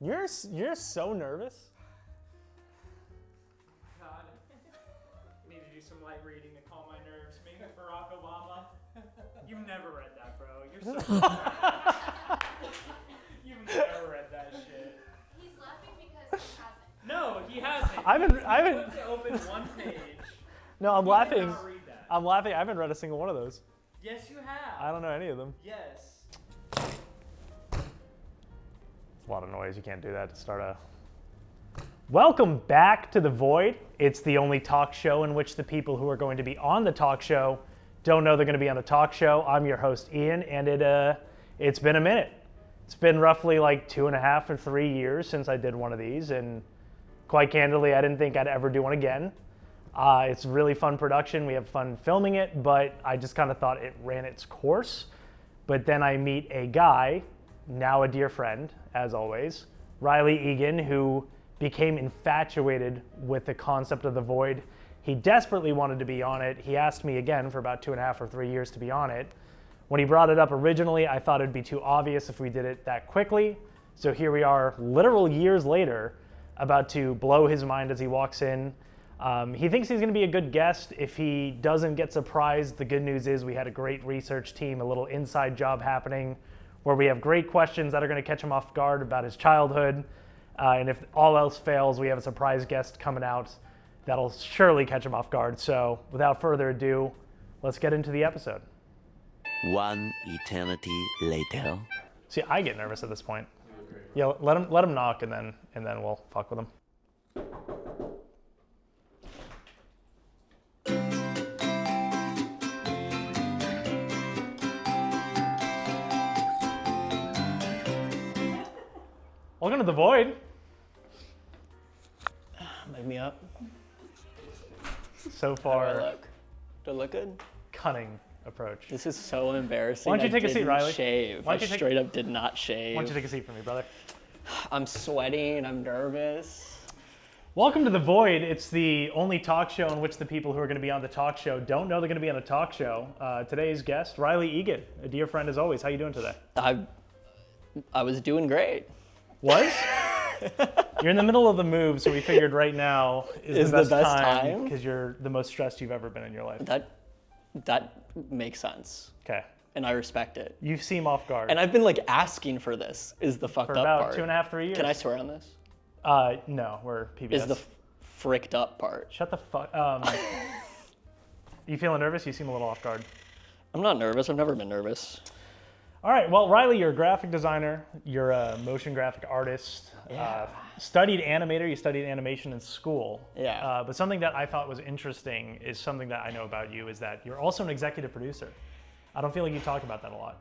You're so nervous. God. I need to do some light reading to calm my nerves. Maybe Barack Obama. You've never read that, bro. You're so You've never read that shit. He's laughing because he hasn't. No, he hasn't. I haven't. He to open one page. No, I'm He laughing. cannot read that. I'm laughing. I haven't read a single one of those. Yes, you have. I don't know any of them. Yes. It's a lot of noise. You can't do that to start a... Welcome back to The Void. It's the only talk show in which the people who are going to be on the talk show don't know they're going to be on the talk show. I'm your host, Ian, and it's been a minute. It's been roughly like 2.5 or 3 years since I did one of these, and quite candidly, I didn't think I'd ever do one again. It's a really fun production. We have fun filming it, but I just kind of thought it ran its course. But then I meet a guy, now a dear friend, as always, Riley Egan, who became infatuated with the concept of The Void. He desperately wanted to be on it. He asked me again for about 2.5 or 3 years to be on it. When he brought it up originally, I thought it'd be too obvious if we did it that quickly. So here we are, literal years later, about to blow his mind as he walks in. He thinks he's going to be a good guest. If he doesn't get surprised, the good news is we had a great research team, a little inside job happening where we have great questions that are going to catch him off guard about his childhood. And if all else fails, we have a surprise guest coming out that'll surely catch him off guard. So without further ado, let's get into the episode. One eternity later. See, I get nervous at this point. Yeah, let him knock and then we'll fuck with him. Welcome to The Void. Light me up. So How do I far, look? Do I look good? cunning approach. This is so embarrassing. Why don't you take a seat, didn't Riley? Shave. Why I don't you take- straight up did not shave. Why don't you take a seat for me, brother? I'm sweating. I'm nervous. Welcome to The Void. It's the only talk show in which the people who are going to be on the talk show don't know they're going to be on a talk show. Today's guest, Riley Egan, a dear friend as always. How you doing today? I was doing great. Was? You're in the middle of the move, so we figured right now is the best time because you're the most stressed you've ever been in your life. That makes sense, Okay. and I respect it. You seem off guard. And I've been like asking for this. Is the fucked for up about part? 2.5, 3 years. Can I swear on this? No, we're PBS. Is the fricked up part? Shut the fuck. You feeling nervous? You seem a little off guard. I'm not nervous. I've never been nervous. All right, well, Riley, you're a graphic designer. You're a motion graphic artist. Yeah. Studied animator. You studied animation in school. Yeah. But something that I thought was interesting is something that I know about you is that you're also an executive producer. I don't feel like you talk about that a lot.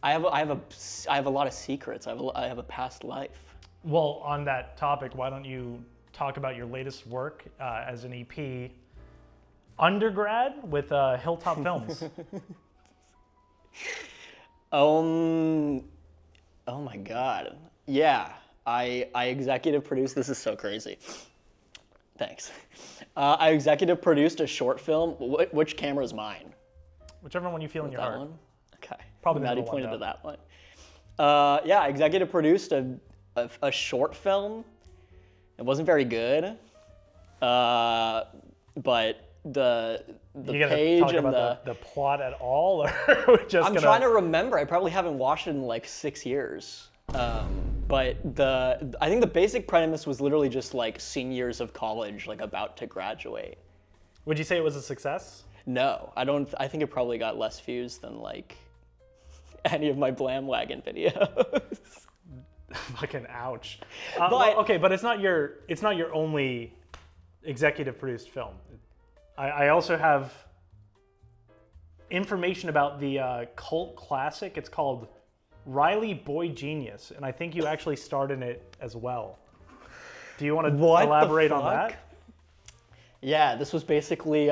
I have a lot of secrets. I have a past life. Well, on that topic, why don't you talk about your latest work as an EP, undergrad with Hilltop Films? Oh my God. Yeah, I executive produced, this is so crazy. Thanks. I executive produced a short film. Which camera is mine? Whichever one you feel in your That heart. one? Okay. Probably the Maddie middle one, pointed to though. that one. Yeah, I executive produced a short film. It wasn't very good. But the You gonna page talk and about the plot at all, or are we just I'm trying to remember. I probably haven't watched it in like 6 years. But I think the basic premise was literally just like seniors of college, like about to graduate. Would you say it was a success? No, I don't. I think it probably got less views than like any of my Blam Wagon videos. Fucking ouch. But- well, okay, but it's not your only executive produced film. I also have information about the cult classic. It's called Riley Boy Genius, and I think you actually starred in it as well. Do you want to elaborate on that? Yeah, this was basically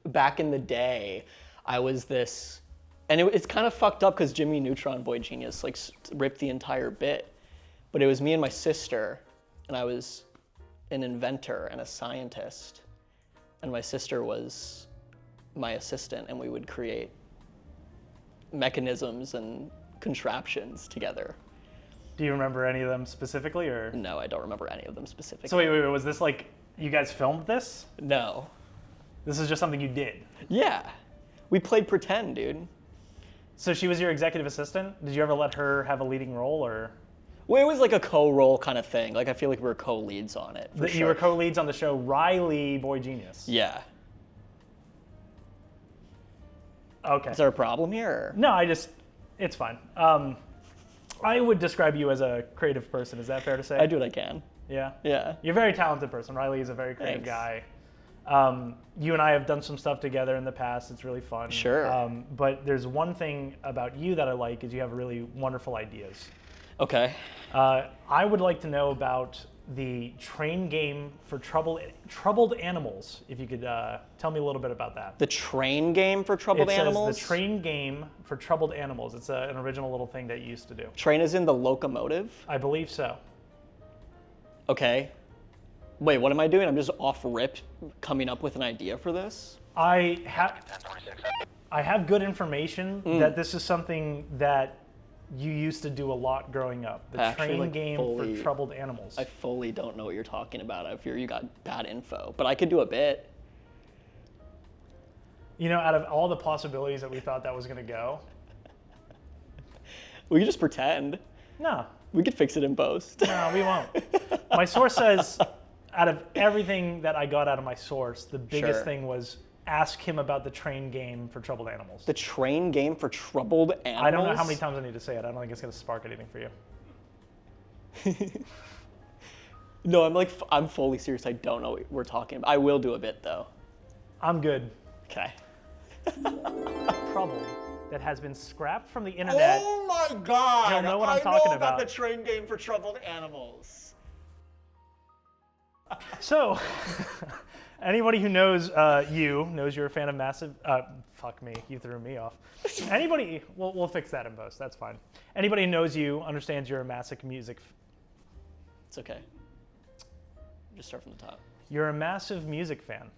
back in the day. I was this, and it's kind of fucked up because Jimmy Neutron Boy Genius like ripped the entire bit, but it was me and my sister, and I was an inventor and a scientist, and my sister was my assistant, and we would create mechanisms and contraptions together. Do you remember any of them specifically, or? No, I don't remember any of them specifically. So wait, was this like, you guys filmed this? No. This is just something you did? Yeah. We played pretend, dude. So she was your executive assistant? Did you ever let her have a leading role, or? Well, it was like a co-role kind of thing. Like, I feel like we were co-leads on it. For You sure. were co-leads on the show Riley Boy Genius. Yeah. Okay. Is there a problem here? Or? No, it's fine. I would describe you as a creative person. Is that fair to say? I do what I can. Yeah? Yeah. You're a very talented person. Riley is a very creative Thanks. guy. You and I have done some stuff together in the past. It's really fun. Sure. But there's one thing about you that I like is you have really wonderful ideas. Okay. I would like to know about the train game for troubled animals. If you could tell me a little bit about that. The train game for troubled It animals? says the train game for troubled animals. It's an original little thing that you used to do. Train is in the locomotive? I believe so. Okay. Wait, what am I doing? I'm just off rip coming up with an idea for this? I have good information that this is something that you used to do a lot growing up. The Actually, train like, game fully- for troubled animals. I fully don't know what you're talking about. I fear you got bad info, but I could do a bit. You know, out of all the possibilities that we thought that was going to go, We could just pretend. no, We could fix it in post. no, we won't. My source says, out of everything that I got out of my source, the biggest Sure. thing was ask him about the train game for troubled animals. The train game for troubled animals? I don't know how many times I need to say it. I don't think it's going to spark anything for you. No, I'm fully serious. I don't know what we're talking about. I will do a bit, though. I'm good. Okay. Trouble that has been scrapped from the internet. Oh my god! You'll know what I'm talking I know about about. the train game for troubled animals. So, anybody who knows knows you're a fan of Massive. Fuck me, you threw me off. Anybody, we'll fix that in post. That's fine. Anybody who knows you understands you're a massive music. It's okay. Just start from the top. You're a massive music fan.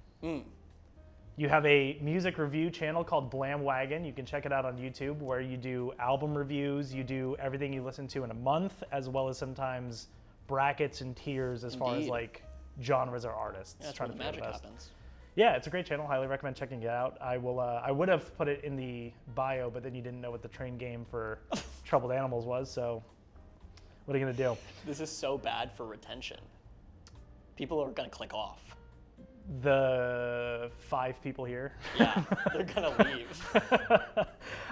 You have a music review channel called Blam Wagon. You can check it out on YouTube, where you do album reviews. You do everything you listen to in a month, as well as sometimes brackets and tiers as far as Indeed. like genres or artists. Yeah, that's trying where the to figure magic best. happens. Yeah, it's a great channel. Highly recommend checking it out. I will. I would have put it in the bio, but then you didn't know what the train game for troubled animals was. So, what are you gonna do? This is so bad for retention. People are gonna click off. The 5 people here. Yeah, they're gonna leave.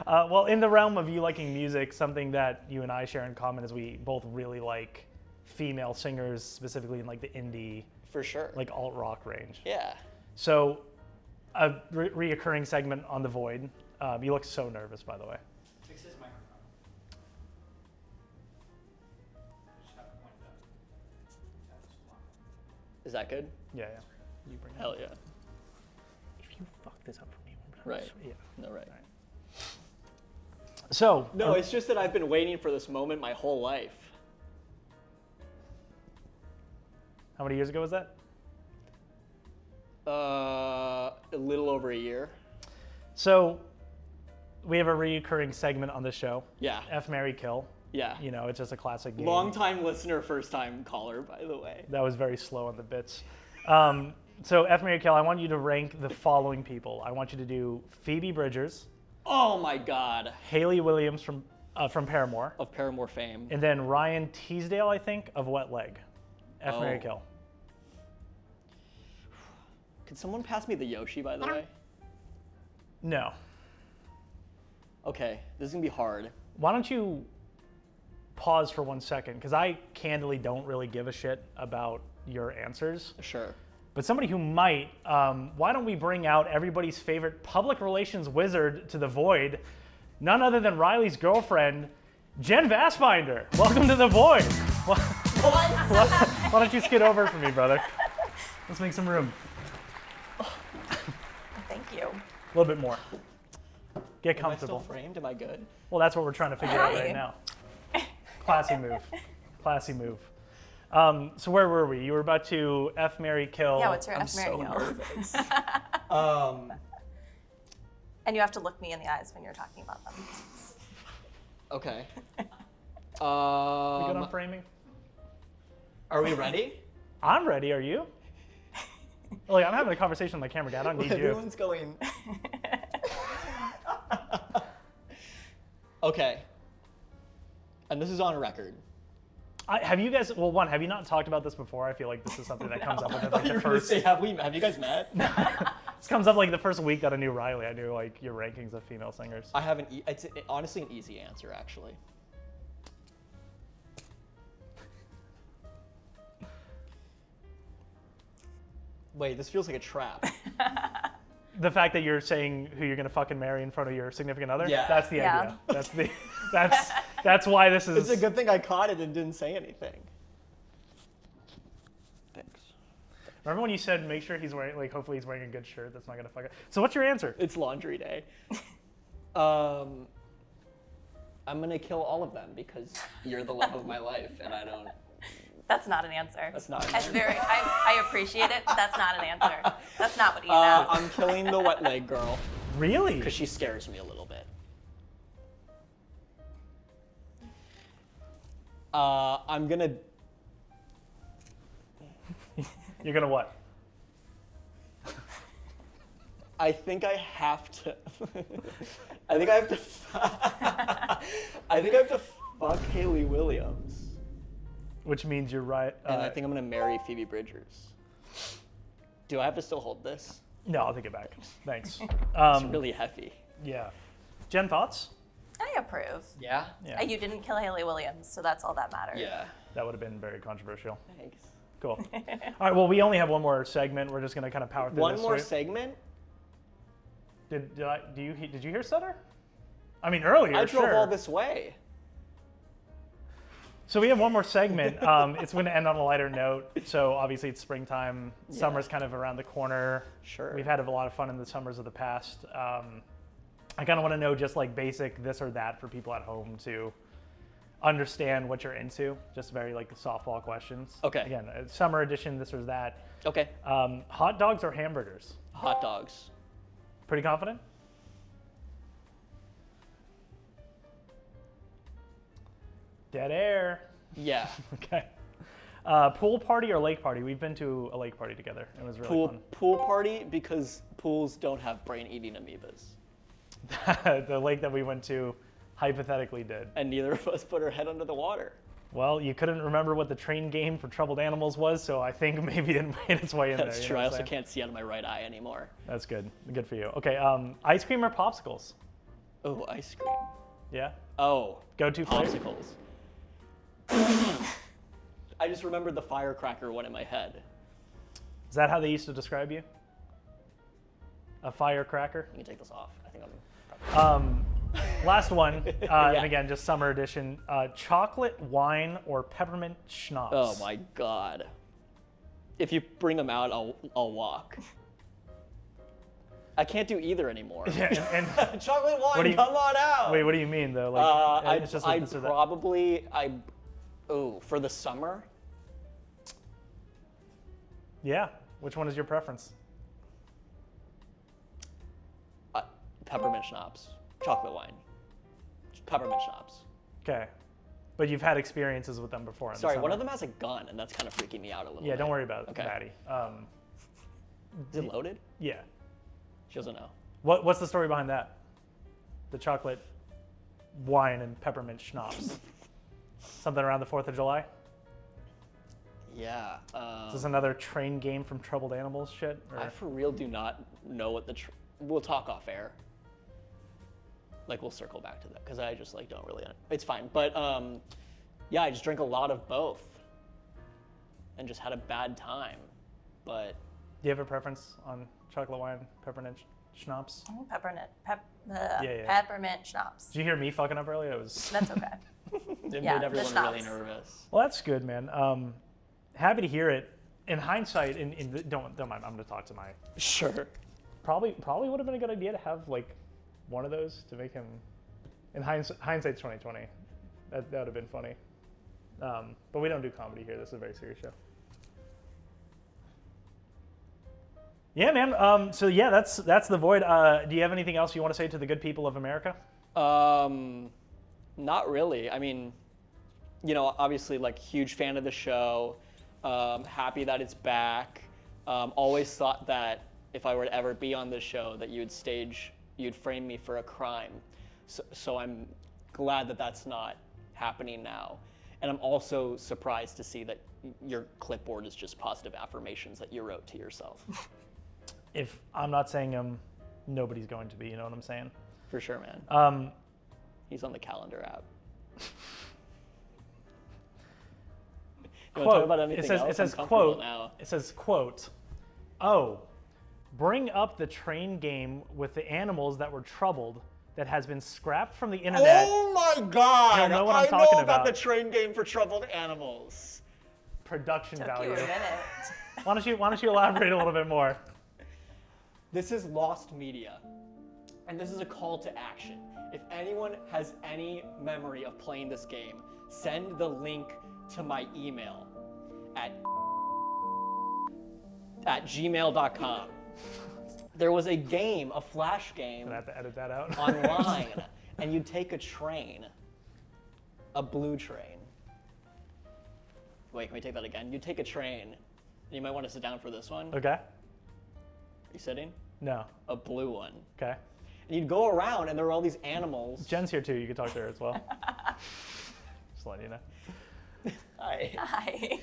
Well, in the realm of you liking music, something that you and I share in common is we both really like female singers, specifically in like the indie, For sure. like alt rock range. Yeah. So, a reoccurring segment on The Void. You look so nervous, by the way. Fix his microphone. Just have to point that. That's fine. Is that good? Yeah, yeah. You bring it. Hell yeah. If you fuck this up for me, Right. Yeah. No, right. So, No, it's just that I've been waiting for this moment my whole life. how many years ago was that? A little over a year. So, we have a recurring segment on the show. Yeah. F, Marry, Kill. Yeah. You know, it's just a classic game. Long time listener, first time caller, by the way. That was very slow on the bits. So, F, Marry, Kill, I want you to rank the following people. I want you to do Phoebe Bridgers, Oh my god. Haley Williams from Paramore, Of Paramore fame. and then Ryan Teasdale, I think, of Wet Leg. F, Marry, Oh. Kill. Could someone pass me the Yoshi, by the way? No. Okay, this is gonna be hard. Why don't you pause for 1 second? Because I candidly don't really give a shit about your answers. Sure. But somebody who might, why don't we bring out everybody's favorite public relations wizard to The Void, none other than Riley's girlfriend, Jen Vassbinder. Welcome to The Void. Why don't you skid over for me, brother? Let's make some room. Thank you. A little bit more. Get Am I still comfortable. framed? Am I good? Well, that's what we're trying to figure out right Hi. now. Classy move. Classy move. So where were we? You were about to F, Marry, Kill. Yeah, what's your I'm F, Marry, so Kill? nervous. And you have to look me in the eyes when you're talking about them. Okay. We good on framing? Are we ready? I'm ready. Are you? Like, I'm having a conversation with my camera guy. I don't need you. Everyone's going. Okay. And this is on record. Have you guys? Well, one, have you not talked about this before? I feel like this is something that comes up within I like thought you the were gonna first. say, have you guys met? This comes up like the first week that I knew Riley. I knew like your rankings of female singers. I have it's honestly an easy answer, actually. Wait, this feels like a trap. The fact that you're saying who you're gonna fucking marry in front of your significant other. Yeah. That's the Yeah. idea. That's why this is. It's a good thing I caught it and didn't say anything. Thanks. Remember when you said make sure he's wearing, like, hopefully he's wearing a good shirt that's not gonna fuck it. So what's your answer? It's laundry day. I'm gonna kill all of them because you're the love of my life, and I don't. That's not an answer. That's not an That's answer. very. I appreciate it, but that's not an answer. That's not what Ian asked. I'm killing the wet leg girl Really? because she scares me a little bit. I'm gonna. You're gonna what? I think I have to. I think I have to. I think I have to fuck Haley Williams. Which means you're right. And I think I'm gonna marry Phoebe Bridgers. Do I have to still hold this? No, I'll take it back. Thanks. It's really heavy. Yeah. Jen, thoughts? I approve. Yeah? Yeah. You didn't kill Haley Williams, so that's all that matters. Yeah. That would have been very controversial. Thanks. Cool. All right. Well, we only have one more segment. We're just gonna kind of power through One this. more right? segment? Did you hear Sutter? I mean, earlier. I drove sure. all this way. So we have one more segment. It's going to end on a lighter note. So obviously it's springtime. Yeah. Summer's kind of around the corner. Sure. We've had a lot of fun in the summers of the past. I kind of want to know just like basic this or that for people at home to understand what you're into. Just very like softball questions. Okay. Again, summer edition, this or that. Okay. Hot dogs or hamburgers? Hot dogs. Pretty confident? Dead air. Yeah. Okay. Pool party or lake party? We've been to a lake party together. It was really Pool party because pools don't have brain-eating amoebas. fun. The lake that we went to hypothetically did. And neither of us put our head under the water. Well, you couldn't remember what the train game for troubled animals was, so I think maybe it made its way in there. That's you true. know I what I'm also saying? can't see out of my right eye anymore. That's good. Good for you. Okay. Ice cream or popsicles? Oh, ice cream. Yeah. Oh, Go-to flavor? popsicles. I just remembered the firecracker one in my head. Is that how they used to describe you? A firecracker? You can take this off. I think I'm. Last one, Yeah. and again, just summer edition. Chocolate wine or peppermint schnapps? Oh my god. If you bring them out, I'll walk. I can't do either anymore. Yeah, and Chocolate What do wine, you- come on out. wait, what do you mean though? Like, it's just like I'd this or that. probably for the summer. Yeah. Which one is your preference? Peppermint schnapps, chocolate wine, peppermint schnapps. Okay. But you've had experiences with them before. In Sorry, the one summer. of them has a gun, and that's kind of freaking me out a little. Yeah, bit. don't worry about it, Okay. Maddie. Is it loaded? Yeah. She doesn't know. What's the story behind that? The chocolate wine and peppermint schnapps. Something around the 4th of July? Yeah. Is this another train game from Troubled Animals shit? Or? I for real do not know what the. We'll talk off air. Like we'll circle back to that because I just like don't really. It's fine, but yeah, I just drank a lot of both, and just had a bad time. But Do you have a preference on chocolate wine, peppermint schnapps? Peppermint yeah. peppermint schnapps. Did you hear me fucking up earlier? It was. That's okay. it Yeah, made the everyone really schnapps. nervous. Well, that's good, man. Happy to hear it. In hindsight, don't mind. I'm gonna talk to my. Sure. Probably would have been a good idea to have like one of those to make him. In hindsight's 2020. That would have been funny. But we don't do comedy here. This is a very serious show. Yeah, man. So yeah, that's the void. Do you have anything else you want to say to the good people of America? Not really. I mean, you know, obviously like huge fan of the show, happy that it's back. Always thought that if I were to ever be on this show, that you'd frame me for a crime. So I'm glad that that's not happening now. And I'm also surprised to see that your clipboard is just positive affirmations that you wrote to yourself. If I'm not saying them, nobody's going to be, you know what I'm saying? For sure, man. He's on the calendar app. You wanna talk about anything else? It says I'm comfortable quote, now. it says quote, oh, bring up the train game with the animals that were troubled that has been scrapped from the internet. Oh my God! You'll know what I'm I talking know about about. the train game for troubled animals. Production Took value. you a minute. Why don't you elaborate a little bit more? This is lost media, and this is a call to action. If anyone has any memory of playing this game, send the link to my email at gmail.com. There was a game, a flash game I have to edit that out. online, and you'd take a train, a blue train. Wait, can we take that again? You'd take a train, and you might want to sit down for this one. Okay. Are you sitting? No. A blue one. Okay. And you'd go around, and there were all these animals. Jen's here too. You can talk to her as well. Just letting you know. Hi. Hi.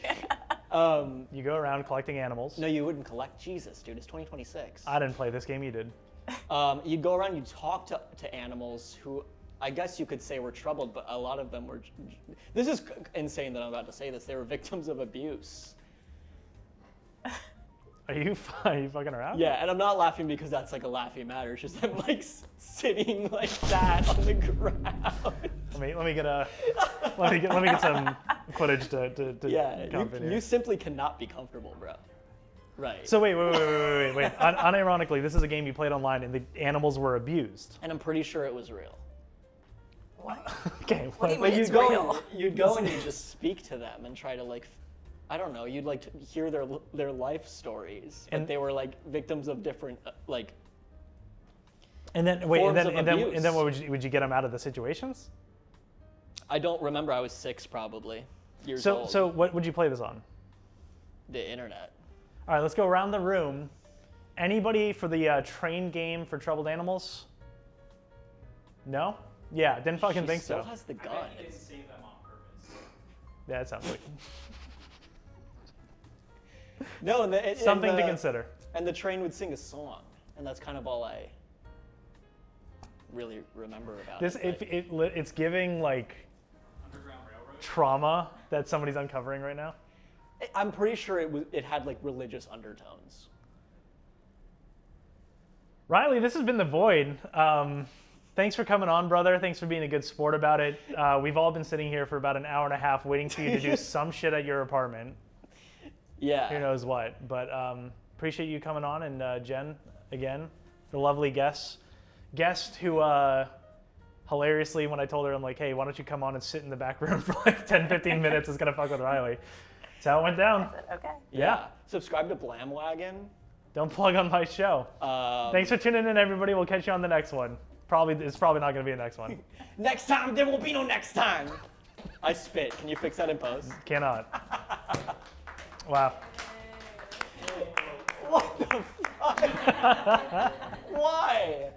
You go around collecting animals. No, you wouldn't collect. Jesus, dude, it's 2026. I didn't play this game. You did. You'd go around, you'd talk to animals who I guess you could say were troubled, but a lot of them were. This is insane that I'm about to say this. They were victims of abuse. Are you fucking around? Yeah, and I'm not laughing because that's like a laughing matter. It's just I'm like sitting like that on the ground. Let me get some footage to Yeah, comment here. you simply cannot be comfortable, bro. Right. So wait. Unironically, this is a game you played online, and the animals were abused. And I'm pretty sure it was real. What? Okay. What do you what- mean? It's you'd real. go and you'd just speak to them and try to like, I don't know, you'd like to hear their life stories, but And- they were like victims of different like. And then wait, forms of and then abuse. what would you get them out of the situations? I don't remember. I was 6 probably years So old. so what would you play this on? The internet. All right, let's go around the room. Anybody for the train game for troubled animals? No? Yeah, didn't fucking She think still so. has the I gun. bet you didn't save them on purpose. Yeah, that sounds like No, and something to consider. And the train would sing a song, and that's kind of all I really remember about This it. it's giving like Underground Railroad. trauma that somebody's uncovering right now. I'm pretty sure it had like religious undertones. Riley, this has been The Void. Thanks for coming on, brother. Thanks for being a good sport about it. We've all been sitting here for about an hour and a half waiting for you to do some shit at your apartment. Yeah. Who knows what. But appreciate you coming on. And Jen, again, the lovely guest who hilariously, when I told her, I'm like, hey, why don't you come on and sit in the back room for like 10, 15 minutes, is going to fuck with Riley. That's how it went down. Okay. Yeah. Subscribe to Blamwagon. Don't plug on my show. Thanks for tuning in, everybody. We'll catch you on the next one. It's probably not going to be the next one. Next time, there will be no next time. I spit. Can you fix that in post? Cannot. Wow. What the fuck? Why?